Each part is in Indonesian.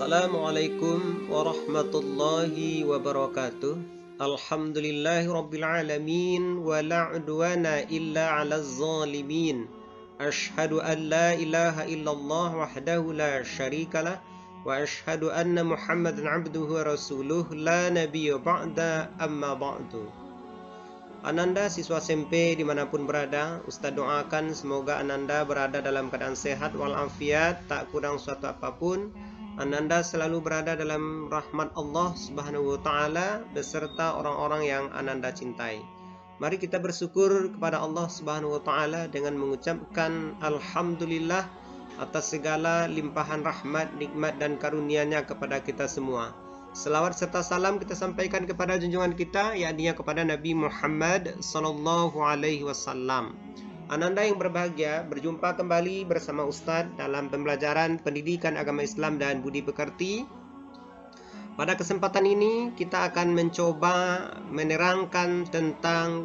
Assalamualaikum warahmatullahi wabarakatuh. Alhamdulillahi rabbil alamin wa la udwana illa 'alal zalimin. Ashhadu an la ilaha illallah wahdahu la syarikalah wa ashhadu anna Muhammadan 'abduhu wa rasuluh la nabiyya ba'da amma ba'du. Ananda siswa SMP dimanapun berada, Ustaz doakan semoga Ananda berada dalam keadaan sehat walafiat, tak kurang suatu apapun. Ananda selalu berada dalam rahmat Allah Subhanahu wa Ta'ala beserta orang-orang yang Ananda cintai. Mari kita bersyukur kepada Allah Subhanahu wa Ta'ala dengan mengucapkan Alhamdulillah atas segala limpahan rahmat, nikmat dan karunia-Nya kepada kita semua. Selawat serta salam kita sampaikan kepada junjungan kita, yakni kepada Nabi Muhammad sallallahu alaihi wasallam. Ananda yang berbahagia, berjumpa kembali bersama Ustadz dalam pembelajaran pendidikan agama Islam dan budi pekerti. Pada kesempatan ini kita akan mencoba menerangkan tentang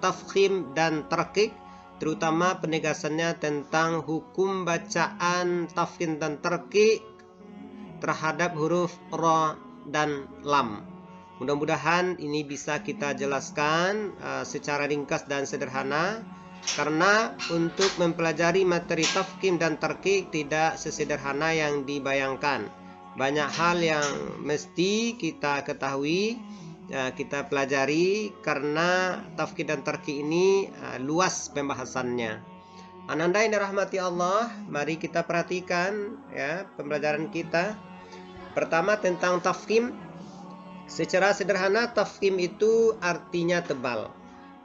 tafkhim dan tarqiq, terutama penegasannya tentang hukum bacaan tafkhim dan tarqiq terhadap huruf ra dan lam. Mudah-mudahan ini bisa kita jelaskan secara ringkas dan sederhana, karena untuk mempelajari materi tafkhim dan tarqiq tidak sesederhana yang dibayangkan. Banyak hal yang mesti kita ketahui, kita pelajari, karena tafkhim dan tarqiq ini luas pembahasannya. Ananda yang dirahmati Allah, mari kita perhatikan ya pembelajaran kita. Pertama tentang tafkhim. Secara sederhana tafkhim itu artinya tebal.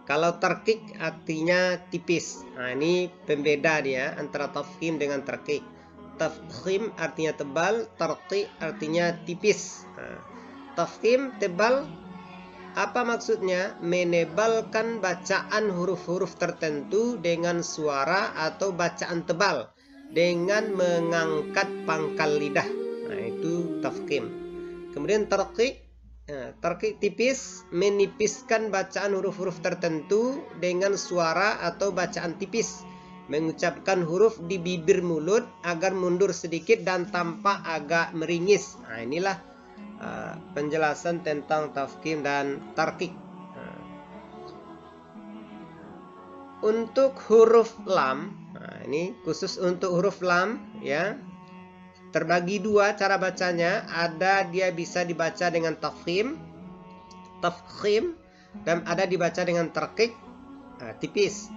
Kalau tarqiq artinya tipis. Nah, ini pembeda dia antara tafkhim dengan tarqiq. Tafkhim artinya tebal, tarqiq artinya tipis. Nah, tafkhim tebal, apa maksudnya? Menebalkan bacaan huruf-huruf tertentu dengan suara atau bacaan tebal dengan mengangkat pangkal lidah. Nah, itu tafkhim. Kemudian tarqiq. Tarqiq tipis, menipiskan bacaan huruf-huruf tertentu dengan suara atau bacaan tipis, mengucapkan huruf di bibir mulut agar mundur sedikit dan tampak agak meringis. Nah, inilah penjelasan tentang tafkhim dan tarqiq. Untuk huruf lam, nah ini khusus untuk huruf lam ya. Terbagi dua cara bacanya. Ada dia bisa dibaca dengan tafkhim, dan ada dibaca dengan tarqiq, tipis.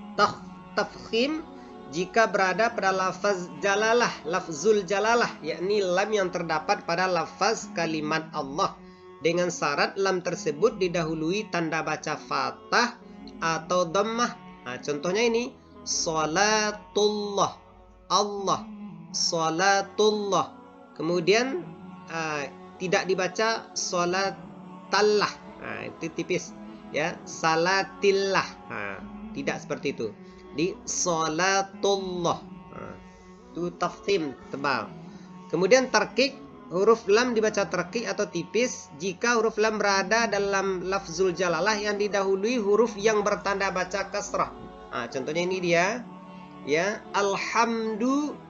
Tafkhim jika berada pada lafaz jalalah, lafzul jalalah, yakni lam yang terdapat pada lafaz kalimat Allah, dengan syarat lam tersebut didahului tanda baca fathah atau dhammah. Nah, contohnya ini salatullah, Allah, salatullah. Kemudian tidak dibaca salatallah. Nah, itu tipis ya, salatillah. Nah, tidak seperti itu. Di salatullah. Nah, itu tafkhim tebal. Kemudian tarqiq, huruf lam dibaca tarqiq atau tipis jika huruf lam berada dalam lafzul jalalah yang didahului huruf yang bertanda baca kasrah. Nah, contohnya ini dia ya, alhamdulillah.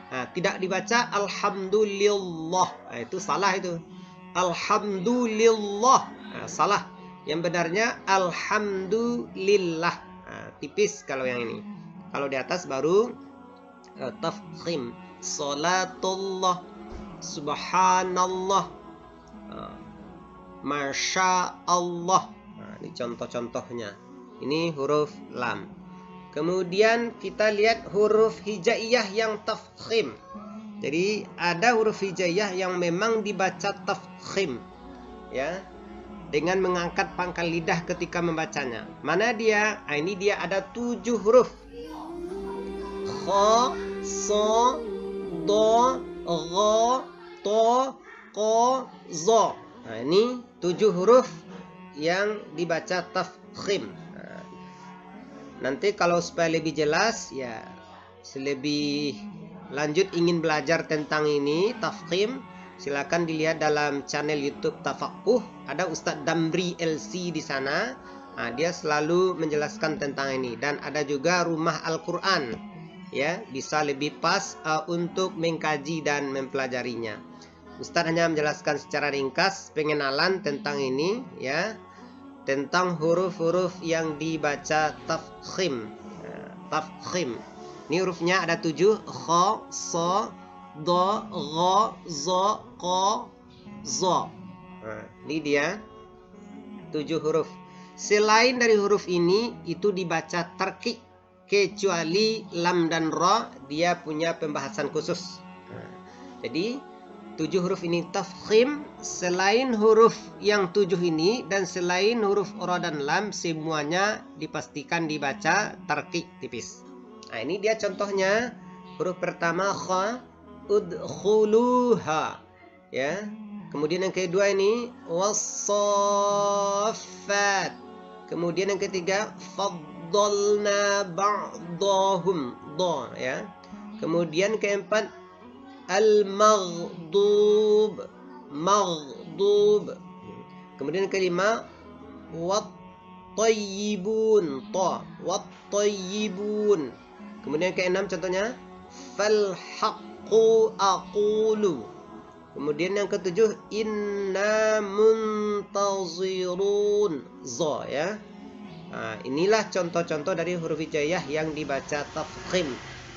Nah, tidak dibaca alhamdulillah. Nah, itu salah itu. Alhamdulillah. Nah, salah. Yang benarnya alhamdulillah. Nah, tipis kalau yang ini. Kalau di atas baru tafkhim. Salatullah, subhanallah, masya Allah. Nah, ini contoh-contohnya. Ini huruf lam. Kemudian kita lihat huruf hijaiyah yang tafkhim. Jadi ada huruf hijaiyah yang memang dibaca tafkhim ya, dengan mengangkat pangkal lidah ketika membacanya. Mana dia? Nah, ini dia ada 7 huruf. Kha, sa, do, gha, to, ko, zo. Nah, ini 7 huruf yang dibaca tafkhim. Nanti kalau supaya lebih jelas ya, lebih lanjut ingin belajar tentang ini tafkhim, silakan dilihat dalam channel YouTube Tafaqquh. Ada Ustadz Damri LC di sana. Nah, dia selalu menjelaskan tentang ini. Dan ada juga Rumah Al-Quran ya bisa lebih pas untuk mengkaji dan mempelajarinya. Ustadz hanya menjelaskan secara ringkas pengenalan tentang ini ya, tentang huruf-huruf yang dibaca tafkhim. Tafkhim. Ini hurufnya ada 7, kha, sa, do, gha, za, qa, za. Ini dia 7 huruf. Selain dari huruf ini itu dibaca tarqiq, kecuali lam dan ra dia punya pembahasan khusus. Jadi 7 huruf ini tafkhim. Selain huruf yang 7 ini dan selain huruf ra dan lam, semuanya dipastikan dibaca tarqiq tipis. Nah, ini dia contohnya. Huruf pertama kha, udkhuluha ya. Kemudian yang kedua ini was-saffat. Kemudian yang ketiga faddalna ba'dahum, dha ya. Kemudian keempat al-maghdub, maghdub. Kemudian kelima wat-tayyibun, ta, wat-tayyibun. Kemudian keenam contohnya fal haqqu aqulu. Kemudian yang ketujuh inna muntazirun, za ya. Nah, inilah contoh-contoh dari huruf hijaiyah yang dibaca tafkhim.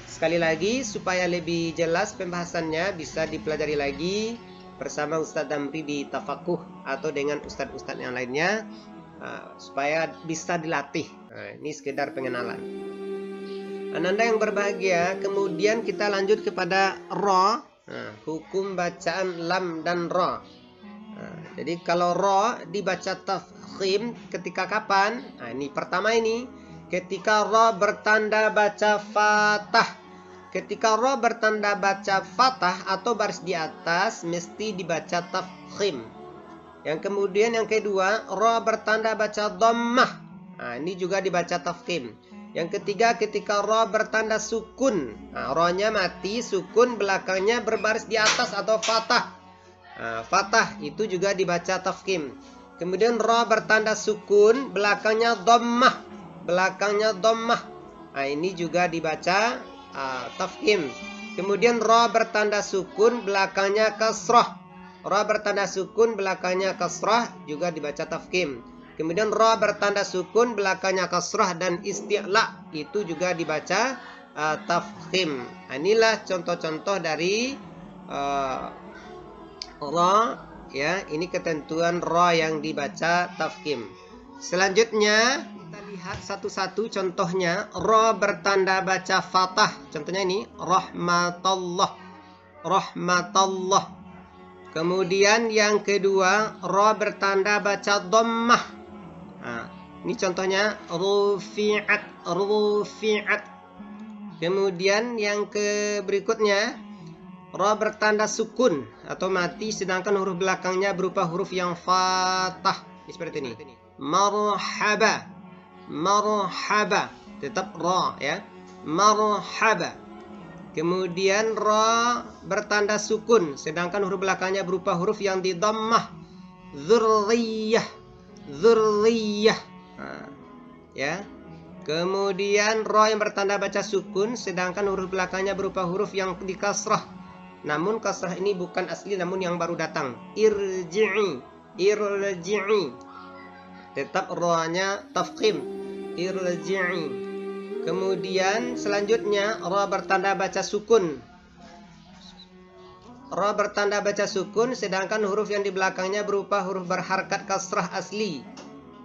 Sekali lagi supaya lebih jelas pembahasannya bisa dipelajari lagi bersama Ustadz Damri di Tafakuh atau dengan ustadz-ustadz yang lainnya supaya bisa dilatih. Nah, ini sekedar pengenalan. Ananda yang berbahagia, kemudian kita lanjut kepada ra. Hukum bacaan lam dan ra. Jadi kalau ra dibaca tafkhim ketika kapan? Nah, ini pertama ini ketika ra bertanda baca fathah. Ketika ra bertanda baca fathah atau baris di atas mesti dibaca tafkhim. Yang kemudian yang kedua, ra bertanda baca dhammah. Nah, ini juga dibaca tafkhim. Yang ketiga ketika ra bertanda sukun. Nah, ra-nya mati, sukun belakangnya berbaris di atas atau fathah. Nah, fathah itu juga dibaca tafkhim. Kemudian ra bertanda sukun, belakangnya dhammah. Belakangnya dhammah. Nah, ini juga dibaca tafkhim. Kemudian ra bertanda sukun, belakangnya kasrah. Ra bertanda sukun, belakangnya kasrah juga dibaca tafkhim. Kemudian ra bertanda sukun, belakangnya kasrah dan isti'la itu juga dibaca tafkhim. Nah, inilah contoh-contoh dari ra ya. Ini ketentuan ra yang dibaca tafkhim. Selanjutnya kita lihat satu-satu contohnya. Ra bertanda baca fathah. Contohnya ini rahmatullah. Rahmatullah. Kemudian yang kedua ra bertanda baca dhammah. Nah, ini contohnya rufi'at, rufi'at. Kemudian yang berikutnya ra bertanda sukun atau mati sedangkan huruf belakangnya berupa huruf yang fathah. Seperti ini. Marhaba. Marhaba. Tetap ra ya. Marhaba. Kemudian ra bertanda sukun sedangkan huruf belakangnya berupa huruf yang di dhammah. Dzurriyyah. Dzurriyyah. Ya. Kemudian ra yang bertanda baca sukun sedangkan huruf belakangnya berupa huruf yang di kasrah. Namun kasrah ini bukan asli namun yang baru datang. Irji'i. Irji'i. Tetap ra-nya tafkhim. Irji'i. Kemudian selanjutnya ra bertanda baca sukun. Ra bertanda baca sukun sedangkan huruf yang di belakangnya berupa huruf berharkat kasrah asli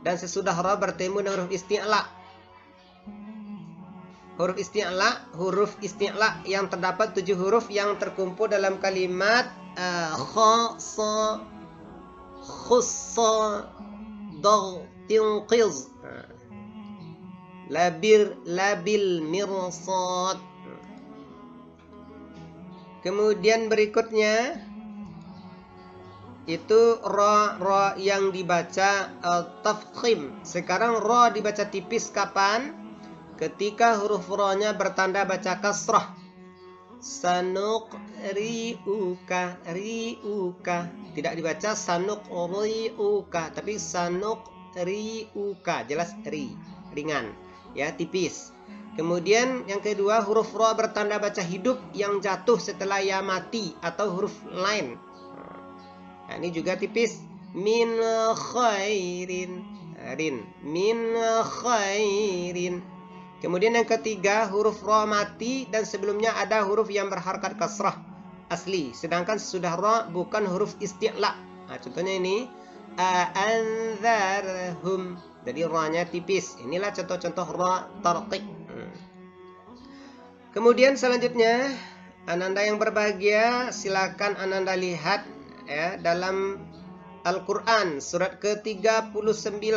dan sesudah ra bertemu dengan huruf isti'la. Huruf isti'la yang terdapat 7 huruf yang terkumpul dalam kalimat kha, sa, khussa, dagh, tinqiz, labil, mirsad. Kemudian berikutnya itu ra yang dibaca tafkhim. Sekarang ra dibaca tipis kapan? Ketika huruf ra-nya bertanda baca kasrah. Sanuqri'uka, ri'uka. Tidak dibaca sanuqri'uka, tapi sanuqri'uka. Jelas ri, ringan, ya tipis. Kemudian yang kedua, huruf ra bertanda baca hidup yang jatuh setelah ya mati atau huruf lain. Nah, ini juga tipis. Min khairin. Rin. Min khairin. Kemudian yang ketiga, huruf ra mati dan sebelumnya ada huruf yang berharakat kasrah asli. Sedangkan sesudah ra bukan huruf isti'la. Nah, contohnya ini. Anzarhum. Jadi ra-nya tipis. Inilah contoh-contoh ra tarqiq. Kemudian selanjutnya, Ananda yang berbahagia, silakan Ananda lihat ya dalam Al-Quran surat ke-39,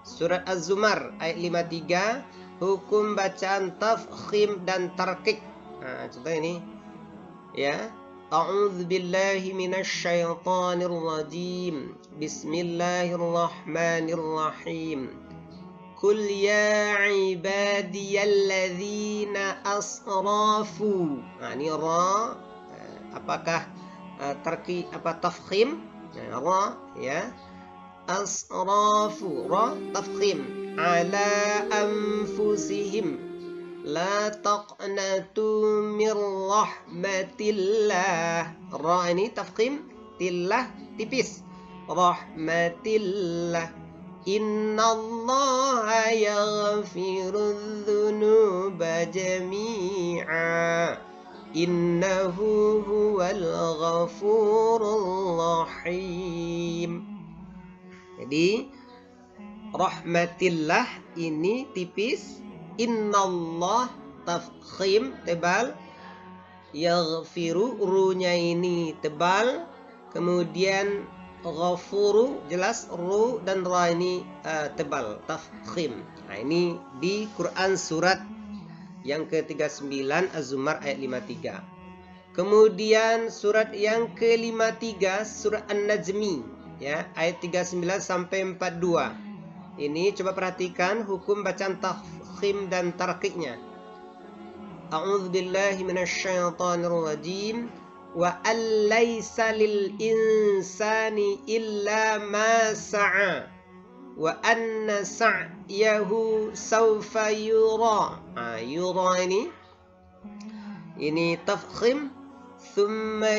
surat Az-Zumar ayat 53, hukum bacaan tafkhim dan tarqiq. Nah, contoh ini ya. A'udzu billahi minasy syaithanir rajim. Bismillahirrahmanirrahim. Qul ya ibadiyalladzina asrafu. Nah, ini ra apakah tafkhim? Nah, ra ya. Asrafu ra tafkhim ala anfusihim la taqnatu min rahmatillah. Ra ini tafkhim, tillah tipis. Rahmatillah. Innallaha yaghfirudz dzunuba jami'a. Innahu huwal ghafurur rahim. Jadi rahmatillah ini tipis, innallah tafkhim tebal, yaghfiru ru-nya ini tebal, kemudian ghafuru jelas ru dan ra ini tebal tafkhim. Nah, ini di Quran surat yang ke-39 Az-Zumar ayat 53. Kemudian surat yang ke-53 surat An-Najmi ya ayat 39 sampai 42. Ini coba perhatikan hukum bacaan tafkhim dan tarqiqnya. A'udzu billahi minasyaitonir rajim. Wa allaysa lil insani illa ma sa'a wa anna sa'yahu sawfa yura. Yura ini tafkhim. Thumma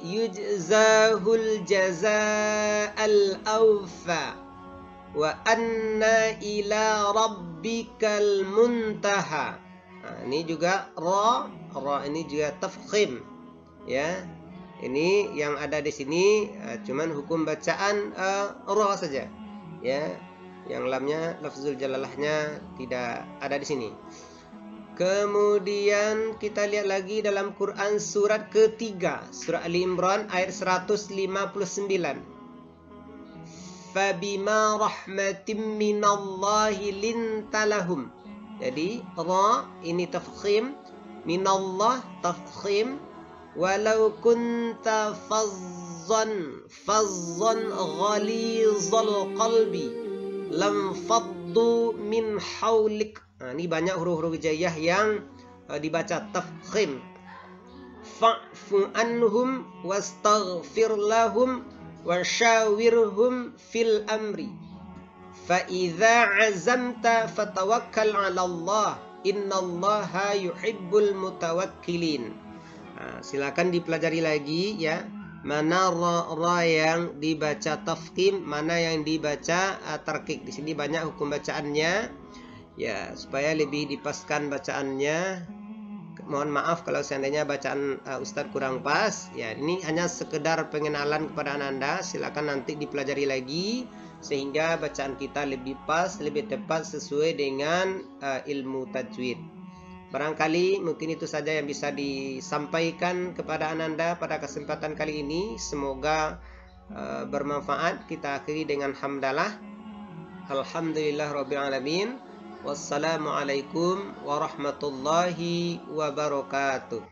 yujzahul jazaa'al awfa wa anna ila rabbikal muntaha. Ini juga ra ini juga tafkhim ya. Ini yang ada di sini cuman hukum bacaan ra saja ya. Yang lamnya lafzul jalalahnya tidak ada di sini. Kemudian kita lihat lagi dalam Quran surat ketiga, surah Ali Imran ayat 159. Fabima rahmatim minallahi lintalahum. Jadi ra ini tafkhim, minallah tafkhim, walau kunta fazzan ghalizal qalbi lam faddu min haulik. Nah, ini banyak huruf-huruf hijaiyah yang dibaca tafkhim. Fa'fu anhum wastaghfir lahum wasyawirhum fil amri. Fa idza azamta fatawakkal 'ala Allah. Innallaha yuhibbul mutawakkilin. Nah, silakan dipelajari lagi ya. Mana ra yang dibaca tafkhim, mana yang dibaca tarqiq. Di sini banyak hukum bacaannya. Ya, supaya lebih dipaskan bacaannya. Mohon maaf kalau seandainya bacaan Ustadz kurang pas. Ya, ini hanya sekedar pengenalan kepada Ananda. Silakan nanti dipelajari lagi sehingga bacaan kita lebih pas, lebih tepat sesuai dengan ilmu tajwid. Barangkali mungkin itu saja yang bisa disampaikan kepada Ananda pada kesempatan kali ini. Semoga bermanfaat. Kita akhiri dengan hamdalah. Alhamdulillahirabbil alamin. Wassalamualaikum warahmatullahi wabarakatuh.